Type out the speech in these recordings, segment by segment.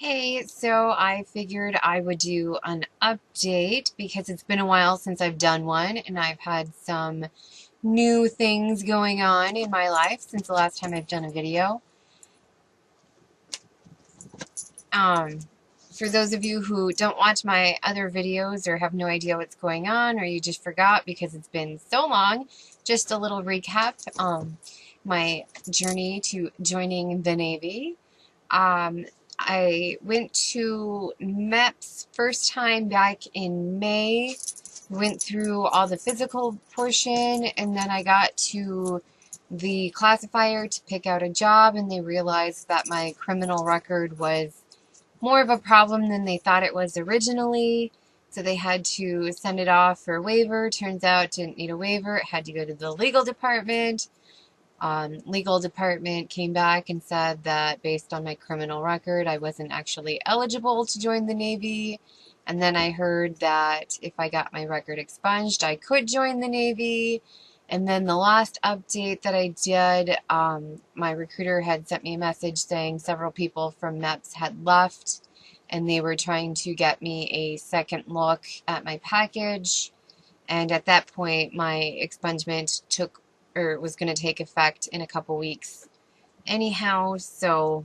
Hey, so I figured I would do an update because it's been a while since I've done one, and I've had some new things going on in my life since the last time I've done a video. Um, for those of you who don't watch my other videos or have no idea what's going on, or you just forgot because it's been so long, just a little recap. My journey to joining the Navy. Um, I went to MEPS first time back in May, went through all the physical portion, and then I got to the classifier to pick out a job, and they realized that my criminal record was more of a problem than they thought it was originally. So they had to send it off for a waiver. Turns out it didn't need a waiver. It had to go to the legal department. Legal department came back and said that based on my criminal record, I wasn't actually eligible to join the Navy. And then I heard that if I got my record expunged, I could join the Navy. And then the last update that I did, my recruiter had sent me a message saying several people from MEPS had left and they were trying to get me a second look at my package. And at that point, my expungement was going to take effect in a couple weeks anyhow. So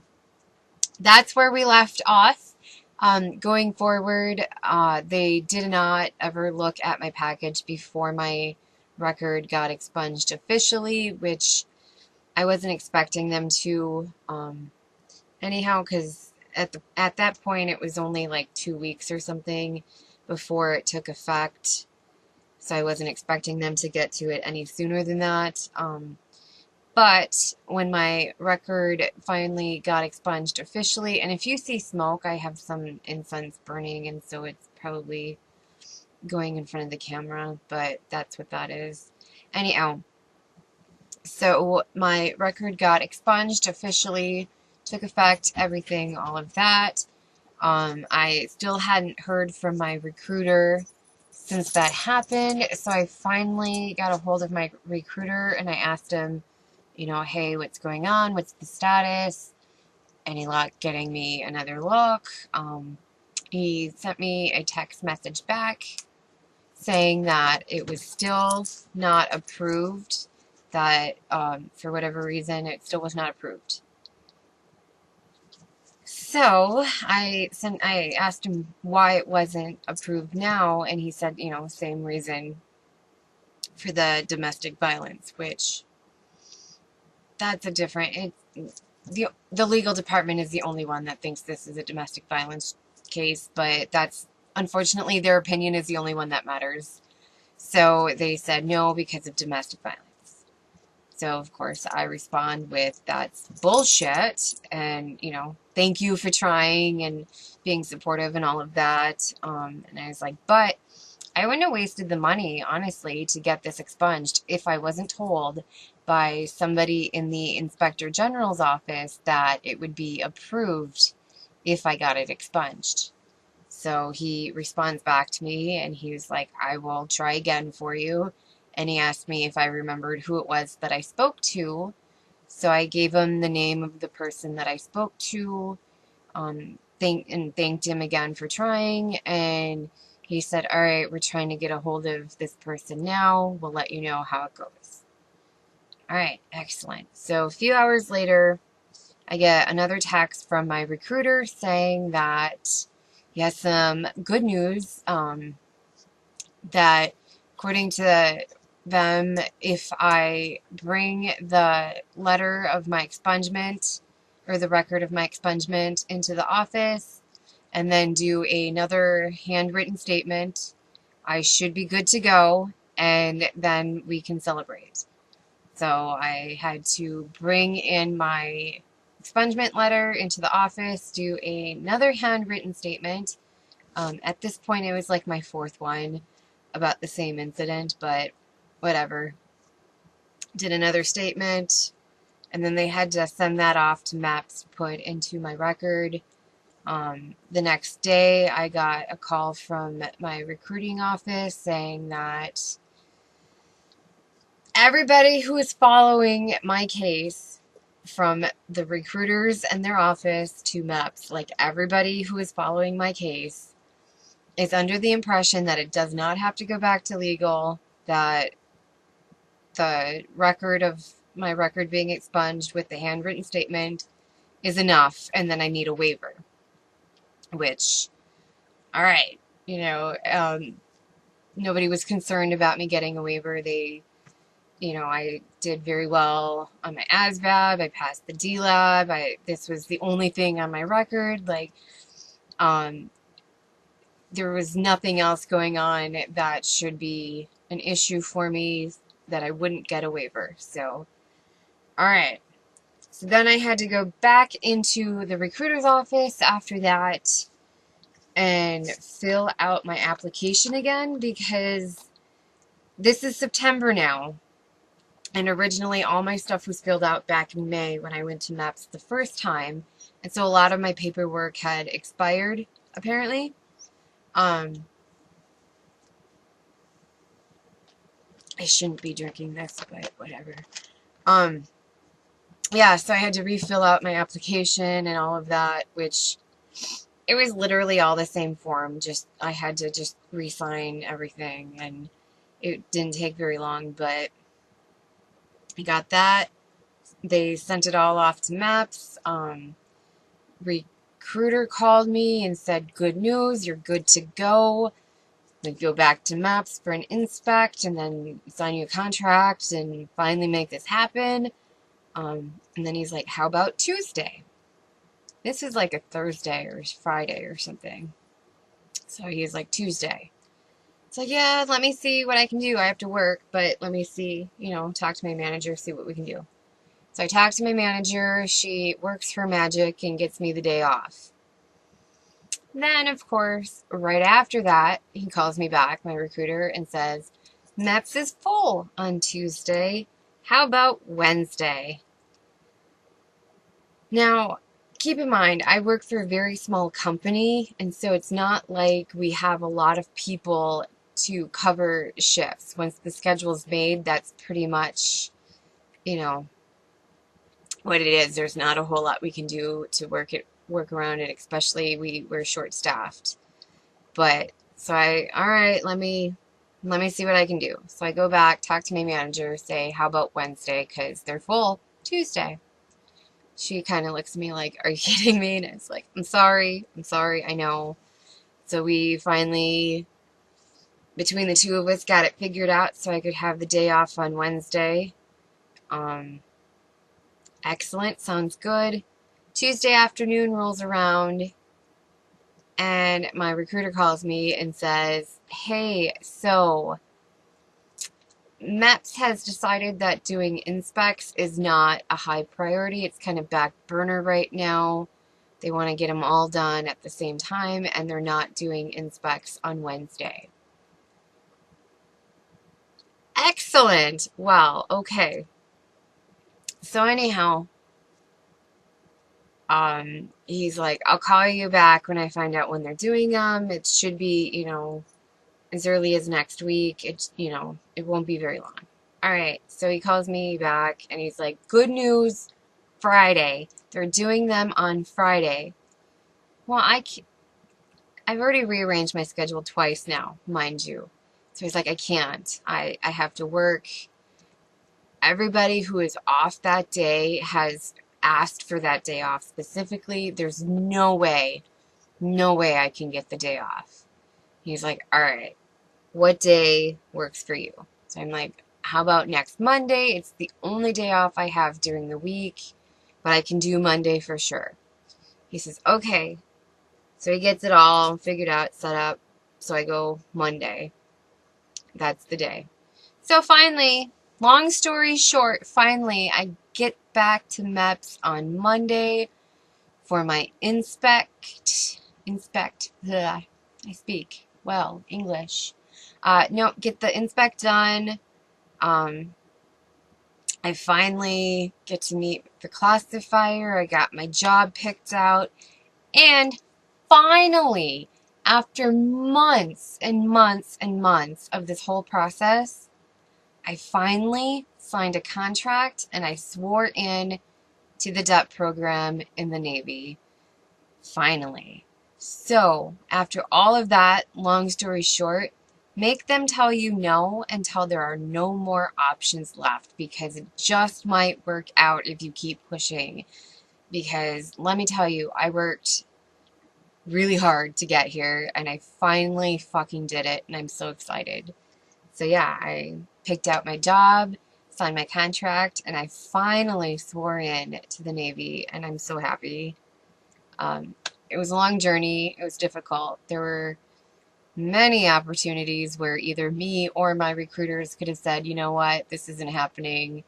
that's where we left off. Going forward, they did not ever look at my package before my record got expunged officially, which I wasn't expecting them to. Anyhow, because at that point it was only like 2 weeks or something before it took effect. So I wasn't expecting them to get to it any sooner than that. But when my record finally got expunged officially, and if you see smoke, I have some incense burning, and so it's probably going in front of the camera, but that's what that is. Anyhow, so my record got expunged officially, took effect, everything, all of that. I still hadn't heard from my recruiter since that happened, so I finally got a hold of my recruiter and I asked him, hey, what's going on? What's the status? Any luck getting me another look? He sent me a text message back saying that it was still not approved, that for whatever reason it still was not approved. So I asked him why it wasn't approved now, and he said, same reason for the domestic violence, which that's a different. The legal department is the only one that thinks this is a domestic violence case, but that's unfortunately their opinion is the only one that matters. So they said no because of domestic violence. So, of course, I respond with, that's bullshit, and, thank you for trying and being supportive and all of that. And I was like, but I wouldn't have wasted the money, honestly, to get this expunged if I wasn't told by somebody in the Inspector General's office that it would be approved if I got it expunged. So he responds back to me and he was like, I will try again for you. And he asked me if I remembered who it was that I spoke to. So I gave him the name of the person that I spoke to, thanked him again for trying. And he said, all right, we're trying to get a hold of this person now. We'll let you know how it goes. All right, excellent. So a few hours later, I get another text from my recruiter saying that he has some good news, that according to them, if I bring the letter of my expungement or the record of my expungement into the office and then do another handwritten statement, I should be good to go, and then we can celebrate. So I had to bring in my expungement letter into the office, do another handwritten statement. At this point, it was like my fourth one about the same incident, but whatever. Did another statement, and then they had to send that off to MAPS to put into my record. The next day, I got a call from my recruiting office saying that everybody who is following my case from the recruiters and their office to MEPS, like everybody who is following my case, is under the impression that it does not have to go back to legal, that the record of my record being expunged with the handwritten statement is enough, and then I need a waiver. Which, all right, nobody was concerned about me getting a waiver. I did very well on my ASVAB. I passed the DLAB. This was the only thing on my record. There was nothing else going on that should be an issue for me that I wouldn't get a waiver. So, all right. So then I had to go back into the recruiter's office after that and fill out my application again, because this is September now. And originally all my stuff was filled out back in May when I went to MEPS the first time. And so a lot of my paperwork had expired, apparently. I shouldn't be drinking this, but whatever. Yeah, so I had to refill out my application and all of that, which it was literally all the same form. Just I had to just re-sign everything, and it didn't take very long, but I got that. They sent it all off to MEPS. Recruiter called me and said, good news, you're good to go. Then go back to MEPS for an inspect, and then sign you a contract and finally make this happen. And then he's like, how about Tuesday? This is like a Thursday or Friday or something. So he's like, Tuesday. It's like, yeah, let me see what I can do. I have to work, but let me see, talk to my manager, see what we can do. So I talked to my manager. She works for Magic and gets me the day off. Then, of course, right after that, he calls me back, my recruiter, and says, MEPS is full on Tuesday. How about Wednesday? Now, keep in mind, I work for a very small company, and so it's not like we have a lot of people to cover shifts. Once the schedule's made, that's pretty much, what it is. There's not a whole lot we can do to work around it, especially we're short-staffed. But, so all right, let me see what I can do. So I go back, talk to my manager, say, how about Wednesday, because they're full Tuesday. She kind of looks at me like, are you kidding me? And it's like, I'm sorry, I know. So we finally, between the two of us, got it figured out so I could have the day off on Wednesday. Excellent, sounds good. Tuesday afternoon rolls around, and my recruiter calls me and says, hey, so MEPS has decided that doing inspects is not a high priority. It's kind of back burner right now. They want to get them all done at the same time, and they're not doing inspects on Wednesday. Excellent. Wow, okay. So anyhow, he's like, I'll call you back when I find out when they're doing them. It should be, as early as next week. It won't be very long. All right, so he calls me back, and he's like, good news, Friday. They're doing them on Friday. Well, I've already rearranged my schedule twice now, mind you. So he's like, I can't. I have to work. Everybody who is off that day has asked for that day off specifically. There's no way I can get the day off. He's like, all right, what day works for you? So I'm like, how about next Monday? It's the only day off I have during the week, but I can do Monday for sure. He says, okay. So he gets it all figured out, set up. So I go Monday. That's the day. So finally, long story short, finally I get back to MEPS on Monday for my inspect. Ugh, I speak well English. No, get the inspect done. I finally get to meet the classifier. I got my job picked out. And finally, after months and months and months of this whole process, I finally signed a contract and I swore in to the DEP program in the Navy. Finally. So, after all of that, long story short, make them tell you no until there are no more options left, because it just might work out if you keep pushing. Because let me tell you, I worked really hard to get here and I finally fucking did it and I'm so excited. So yeah, I picked out my job, signed my contract, and I finally swore in to the Navy and I'm so happy. It was a long journey. It was difficult. There were many opportunities where either me or my recruiters could have said, you know what, this isn't happening.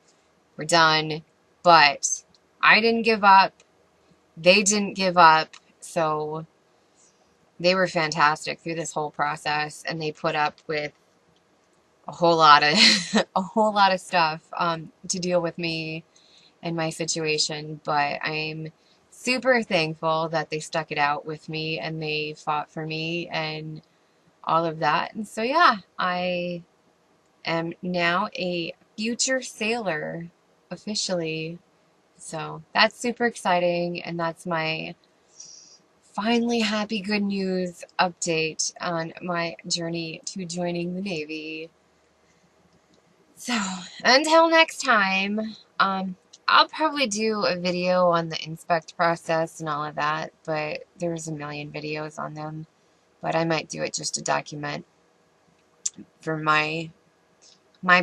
We're done. But I didn't give up. They didn't give up. So they were fantastic through this whole process, and they put up with a whole lot of a whole lot of stuff to deal with me and my situation. But I'm super thankful that they stuck it out with me and they fought for me and all of that. And so yeah, I am now a future sailor officially. So that's super exciting, and that's my finally happy good news update on my journey to joining the Navy. So until next time, I'll probably do a video on the inspect process and all of that, but there's a million videos on them. But I might do it just to document for my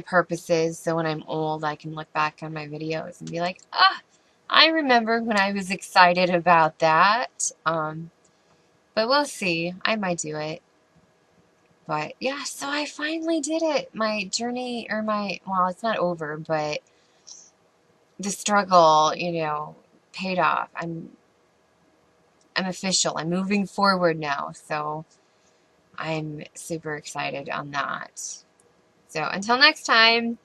purposes, so when I'm old I can look back on my videos and be like, ah, I remember when I was excited about that. But we'll see. I might do it. But yeah, so I finally did it. My journey, or well, it's not over, but the struggle, paid off. I'm official. I'm moving forward now. So I'm super excited on that. So until next time.